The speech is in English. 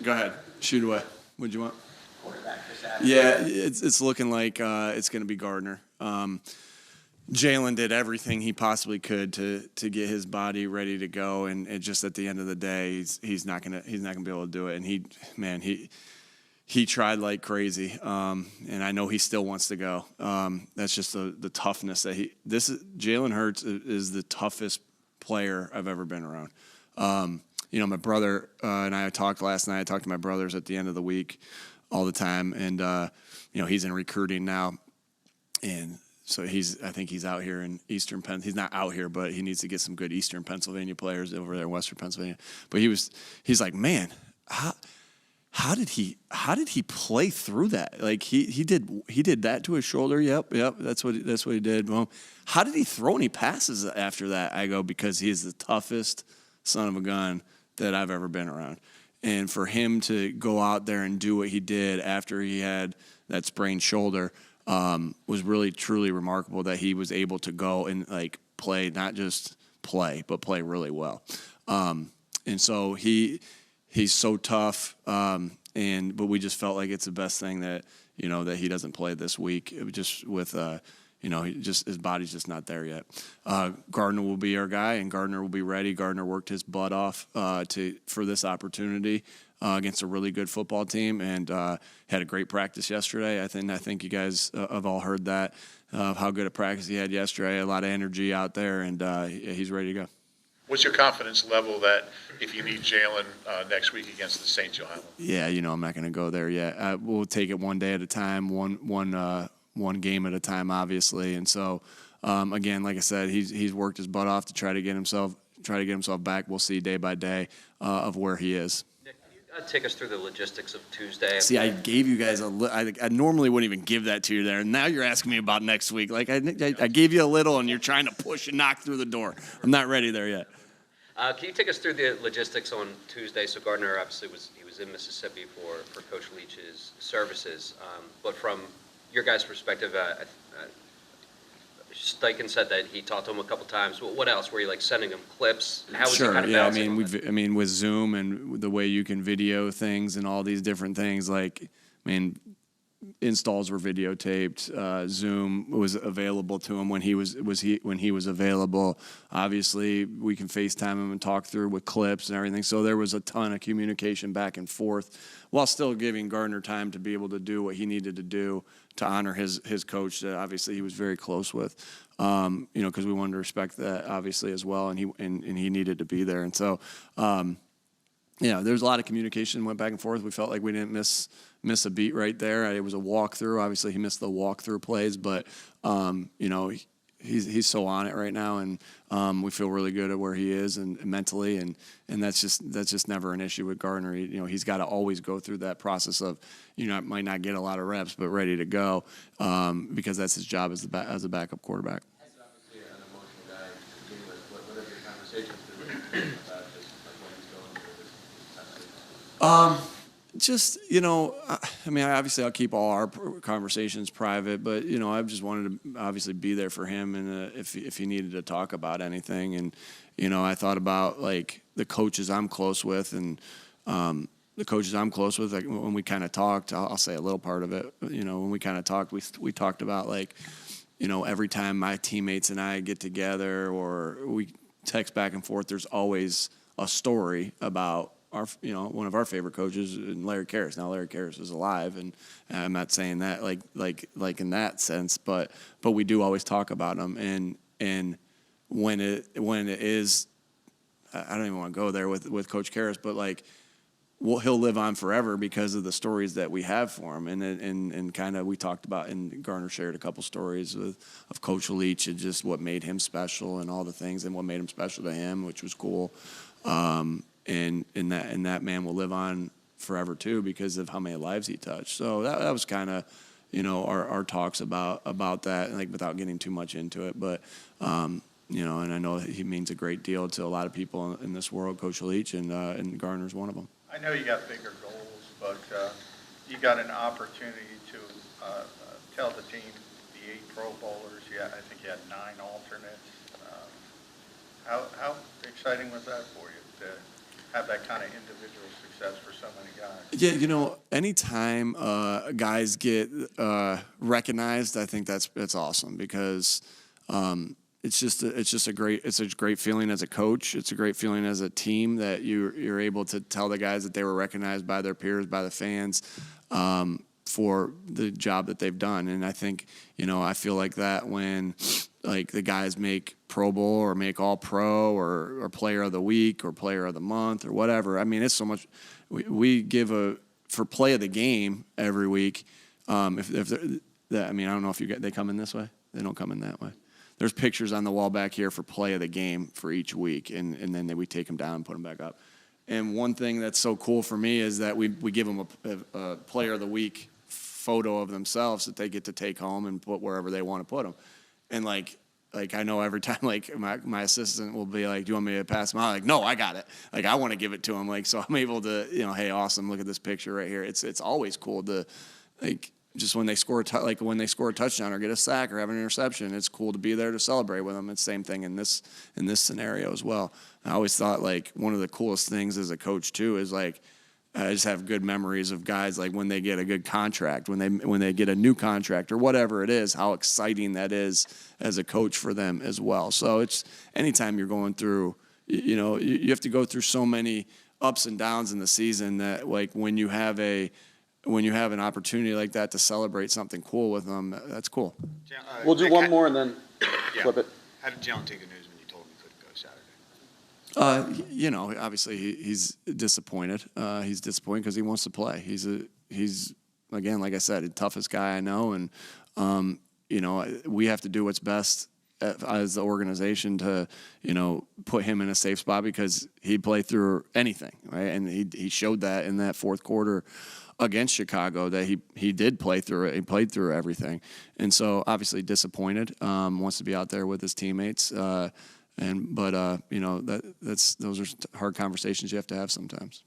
Go ahead. Shoot away. What'd you want? Quarterback for Saturday. Yeah, it's looking like it's going to be Gardner. Jalen did everything he possibly could to get his body ready to go, and it just at the end of the day, he's not gonna be able to do it. And he tried like crazy, and I know he still wants to go. That's just the toughness that Jalen Hurts is the toughest player I've ever been around. My brother and I talked last night. I talked to my brothers at the end of the week all the time, and he's in recruiting now, and so I think he's out here in Eastern Pennsylvania. He's not out here, but he needs to get some good Eastern Pennsylvania players over there in Western Pennsylvania. But he's like, man, how did he play through that? Like he did that to his shoulder. Yep, that's what he did. Well, how did he throw any passes after that? I go, because he is the toughest son of a gun that I've ever been around. And for him to go out there and do what he did after he had that sprained shoulder was really, truly remarkable, that he was able to go and like play, not just play, but play really well. And so he's so tough. But we just felt like it's the best thing that he doesn't play this week. It was just with, his body's just not there yet. Gardner will be our guy, and Gardner will be ready. Gardner worked his butt off for this opportunity against a really good football team, and had a great practice yesterday. I think you guys have all heard that, how good a practice he had yesterday. A lot of energy out there, and he's ready to go. What's your confidence level that if you need Jalen next week against the Saints, you'll have him? Yeah, I'm not going to go there yet. We'll take it one day at a time, one game at a time, obviously. And so, again, like I said, he's worked his butt off to try to get himself back. We'll see day by day of where he is. Nick, can you take us through the logistics of Tuesday? See, I gave you guys I normally wouldn't even give that to you there, and now you're asking me about next week. Like I gave you a little, and you're trying to push and knock through the door. I'm not ready there yet. Can you take us through the logistics on Tuesday? So Gardner obviously was in Mississippi for Coach Leach's services, but from your guys' perspective, Steichen said that he talked to him a couple times. What else? Were you like sending him clips? How was he kind of balancing I mean, with Zoom and the way you can video things and all these different things, installs were videotaped. Zoom was available to him when he was available. Obviously, we can FaceTime him and talk through with clips and everything. So there was a ton of communication back and forth, while still giving Gardner time to be able to do what he needed to do to honor his coach that obviously he was very close with. Because we wanted to respect that obviously as well, and he needed to be there. And so, there's a lot of communication went back and forth. We felt like we didn't miss a beat right there. It was a walkthrough. Obviously, he missed the walkthrough plays, but he's so on it right now, and we feel really good at where he is and mentally, and that's just never an issue with Gardner. He's got to always go through that process of might not get a lot of reps, but ready to go because that's his job as a backup quarterback. He's obviously an emotional guy to begin with. What have your conversations been about just like when he's going through this? Obviously I'll keep all our conversations private, but, I just wanted to obviously be there for him, and if he needed to talk about anything. And, I thought about, like, the coaches I'm close with, and like, when we kind of talked, I'll say a little part of it, when we kind of talked, we talked about, like, every time my teammates and I get together or we text back and forth, there's always a story about one of our favorite coaches, Larry Carris. Now Larry Carris is alive, and I'm not saying that like in that sense, but we do always talk about him. And when it is, I don't even want to go there with Coach Carris, but he'll live on forever because of the stories that we have for him. And kind of we talked about, and Gardner shared a couple stories of Coach Leach and just what made him special and all the things and what made him special to him, which was cool. And that man will live on forever too because of how many lives he touched. So that was kind of, our talks about that, without getting too much into it. But and I know he means a great deal to a lot of people in this world, Coach Leach, and Gardner's one of them. I know you got bigger goals, but you got an opportunity to tell the team, the 8 Pro Bowlers. I think you had 9 alternates. How exciting was that for you to have that kind of individual success for so many guys? Yeah, anytime guys get recognized, I think that's awesome because it's just a great feeling as a coach. It's a great feeling as a team that you're able to tell the guys that they were recognized by their peers, by the fans, for the job that they've done. And I think I feel like that when like the guys make Pro Bowl or make All Pro or Player of the Week or Player of the Month or whatever. I mean, it's so much. We give for play of the game every week. If I don't know if they come in this way. They don't come in that way. There's pictures on the wall back here for play of the game for each week, and then we take them down and put them back up. And one thing that's so cool for me is that we give them a Player of the Week photo of themselves that they get to take home and put wherever they want to put them. And like I know every time like my assistant will be like, "Do you want me to pass them out?" Like, "No, I got it." Like I want to give it to them. Like so I'm able to hey, awesome, look at this picture right here. It's always cool to like. Just when they score a touchdown or get a sack or have an interception, it's cool to be there to celebrate with them. It's the same thing in this scenario as well. I always thought like one of the coolest things as a coach too is like I just have good memories of guys like when they get a good contract, when they get a new contract or whatever it is, how exciting that is as a coach for them as well. So it's anytime you're going through, you have to go through so many ups and downs in the season that like when you have an opportunity like that to celebrate something cool with them, that's cool. We'll do one more and then flip it. How did Jalen take the news when you told him he couldn't go Saturday? Obviously he's disappointed. He's disappointed because he wants to play. He's again, like I said, the toughest guy I know, and we have to do what's best as the organization to put him in a safe spot because he'd play through anything, right? And he showed that in that fourth quarter against Chicago that he did play through it. He played through everything, and so obviously disappointed. Wants to be out there with his teammates, those are hard conversations you have to have sometimes.